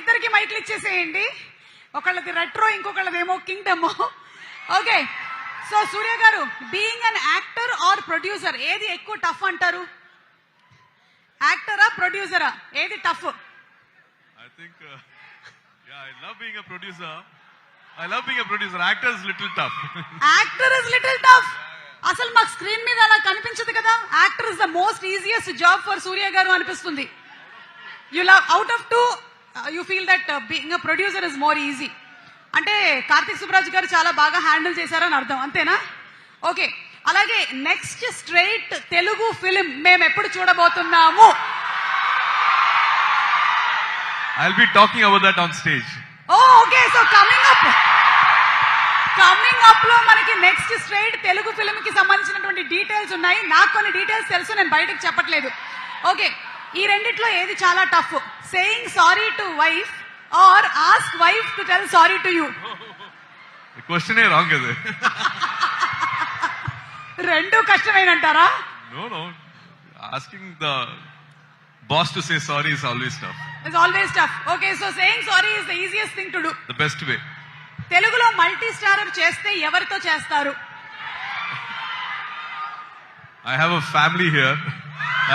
ఇద్దరికి మైక్లు ఇచ్చేసేయండి. ఒకళ్ళది retro, ఇంకొకళ్ళదేమో Kingdom. Okay, so సూర్య గారు, being an actor are producer, ఏది ఎక్కువ టఫ్ అంటారు? యాక్టరా ప్రొడ్యూసరా, ఏది tough? I think, I love being a producer. Actor is little tough. Actor is little tough. అసలు మాకు స్క్రీన్ మీద అలా కనిపించదు కదా. Actor is the most easiest job for Surya garu అనిపిస్తుంది. You love, out of 2 you feel that being a producer is more easy. అంటే కార్తిక్ సుబ్బరాజ్ గారు చాలా బాగా హ్యాండిల్ చేశారని అర్థం, అంతేనా? ఓకే, అలాగే నెక్స్ట్ స్ట్రైట్ తెలుగు ఫిలిం మేము ఎప్పుడు చూడబోతున్నాము? I'll be talking about that on stage. Okay, so coming up లో మనకి నెక్స్ట్ స్ట్రైట్ తెలుగు ఫిల్మ్ కి సంబంధించినటువంటి డీటెయిల్స్ ఉన్నాయి. నాకు కొన్ని డీటెయిల్స్ తెలుసు, నేను బయటకు చెప్పట్లేదు. ఓకే, ఈ రెండిట్లో ఏది చాలా tough? Saying sorry to wife or ask wife to tell sorry to you? Question A wrong అది. రెండు కష్టమేనంటారా? No. Asking the boss to say sorry is always tough. It's always tough. Okay, so saying sorry is the easiest thing to do. The best way. తెలుగులో multi starrer చేస్తే ఎవరితో చేస్తారు? I have a family here.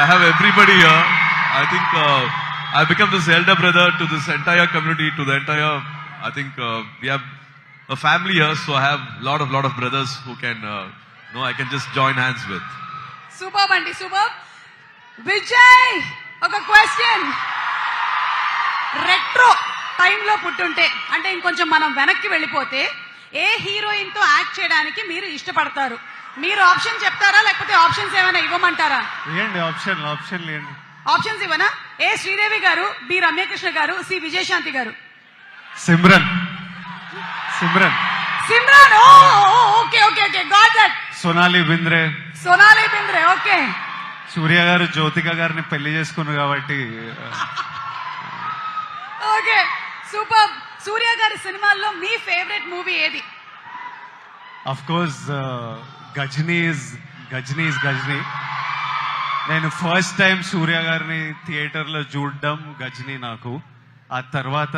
I have everybody here. I think I've become this elder brother to this entire community, to the entire, I think we have a family here, so I have lot of brothers who can, I can just join hands with. Superb అండి, super. Vijay, ఒక question. Retro టైంలో పుట్టుంటే, అంటే ఇంకొంచెం మనం వెనక్కి వెళ్ళిపోతే, ఏ heroine తో act చేయడానికి మీరు ఇష్టపడతారు? మీరు ఆప్షన్ చెప్తారా, లేకపోతే ఆప్షన్స్ ఏమైనా ఇవ్వమంటారా? ఆప్షన్స్ ఇవ్వనా? ఏ శ్రీదేవి గారు, బి రమ్యకృష్ణ గారు, సి Vijayashanti garu. Simran. Okay, got that. Sonali Bendre. Okay. Surya garu Jyothika గారిని పెళ్లి చేసుకున్నారు కాబట్టి. Okay, super. సూర్య గారి సినిమాల్లో మీ ఫేవరెట్ మూవీ ఏది? Of course Ghajini is Ghajini. నేను ఫస్ట్ టైం సూర్య గారిని థియేటర్ లో చూడడం గజనీ నాకు. ఆ తర్వాత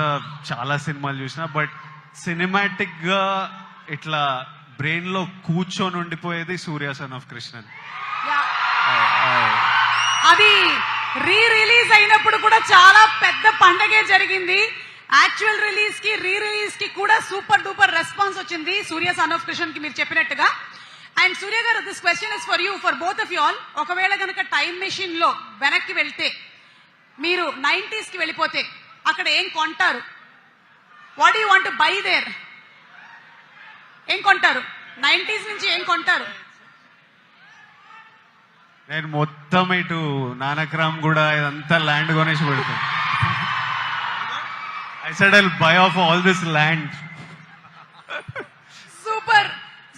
చాలా సినిమాలు చూసిన, బట్ సినిమాటిక్ గా ఇట్లా బ్రెయిన్ లో కూర్చొని ఉండిపోయేది సూర్య సన్ ఆఫ్ కృష్ణన్. అది రిలీజ్ అయినప్పుడు కూడా చాలా పెద్ద పండగే జరిగింది. యాక్చువల్ రిలీజ్ కి, రిలీజ్ కి కూడా సూపర్ డూపర్ రెస్పాన్స్ వచ్చింది సూర్య సన్ ఆఫ్ కృష్ణన్ కి, మీరు చెప్పినట్టుగా. అండ్ సూర్య గారు, this question is for you, for both of you all. ఒకవేళ కనుక టైం మెషిన్ లో వెనక్కి వెళ్తే, మీరు 90s కి వెళ్ళిపోతే అక్కడ ఏం కొంటారు? What you want by their? ఏం కొంటారు? 90s నుంచి ఏం కొంటారు? నేను మొత్తం ఇటు నానక్రామ్ కూడా ఇదంతా ల్యాండ్ కొనేసి పెడతాను. I said I'll buy off all this land. Super.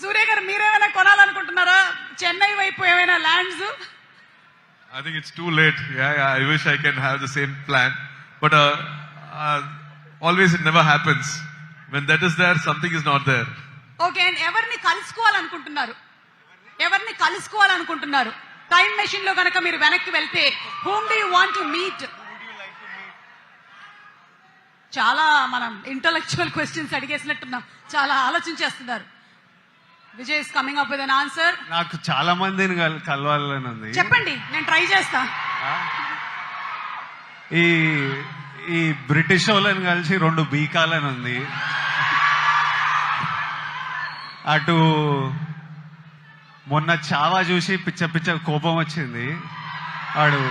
Surya garu, మీరేమైనా కొనాలనుకుంటున్నారా? చెన్నై వైపు ఏమైనా lands? I think it's too late. I wish I can have the same plan, but always it never happens. When that is there, something is not there. Okay, and ఎవరిని కలుసుకోవాలనుకుంటున్నారు? Time machine లో కనుక మీరు వెనక్కి వెళ్తే, whom do you want to meet? చాలా మనం intellectual questions అడిగేసినట్టున్నాం, చాలా ఆలోచించేస్తున్నారు. Vijay is coming up with an answer. నాకు చాలా మందిని కలవాలని ఉంది. చెప్పండి, నేను ట్రై చేస్తా. ఈ బ్రిటిష్ వాళ్ళని కలిసి 2 బీకాలని ఉంది. అటు మొన్న చావా చూసి పిచ్చ కోపం వచ్చింది. వాడు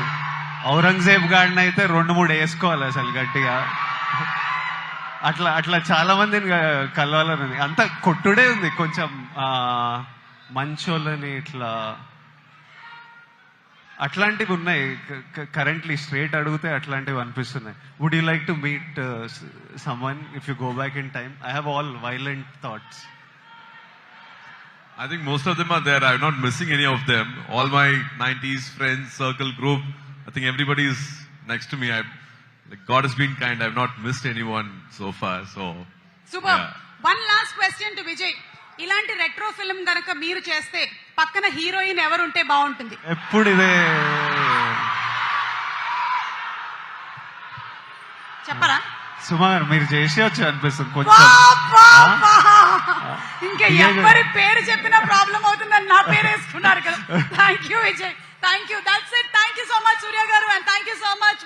ఔరంగజేబ్ గాడిని అయితే 2-3 వేసుకోవాలి అసలు గట్టిగా. అట్లా చాలా మందిని కలవాలని ఉంది. అంత కొట్టుడే ఉంది. కొంచెం మంచోళ్ళని ఇట్లా అట్లాంటివి ఉన్నాయి. కరెంట్లీ స్ట్రేట్ అడిగితే అట్లాంటివి అనిపిస్తున్నాయి. Would you like to meet someone if you go back in time? I have all violent thoughts. I think most of them are there. I'm not missing any of them. All my 90s friends, circle, group, I think everybody is next to me. God has been kind. I've not missed anyone so far. So super. One last question to Vijay. ఇలాంటి retro film గనక మీరు చేస్తే పక్కన heroine ఎవరు ఉంటే బాగుంటుంది? ఎప్పుడు ఇదే చెప్పరా? సుమా గారు మీరు చేసేయచ్చు అనిపిస్తుంది వా, కొంచెం. వా, ఆ? వా. ఇంకా ఇదే కదా. ఎవరి పేరు చెప్పినా ప్రాబ్లం అవుతుందని నా పేరు వేసుకున్నారు కదా. Thank you Vijay, thank you, that's it. Thank you so much Surya garu, and thank you so much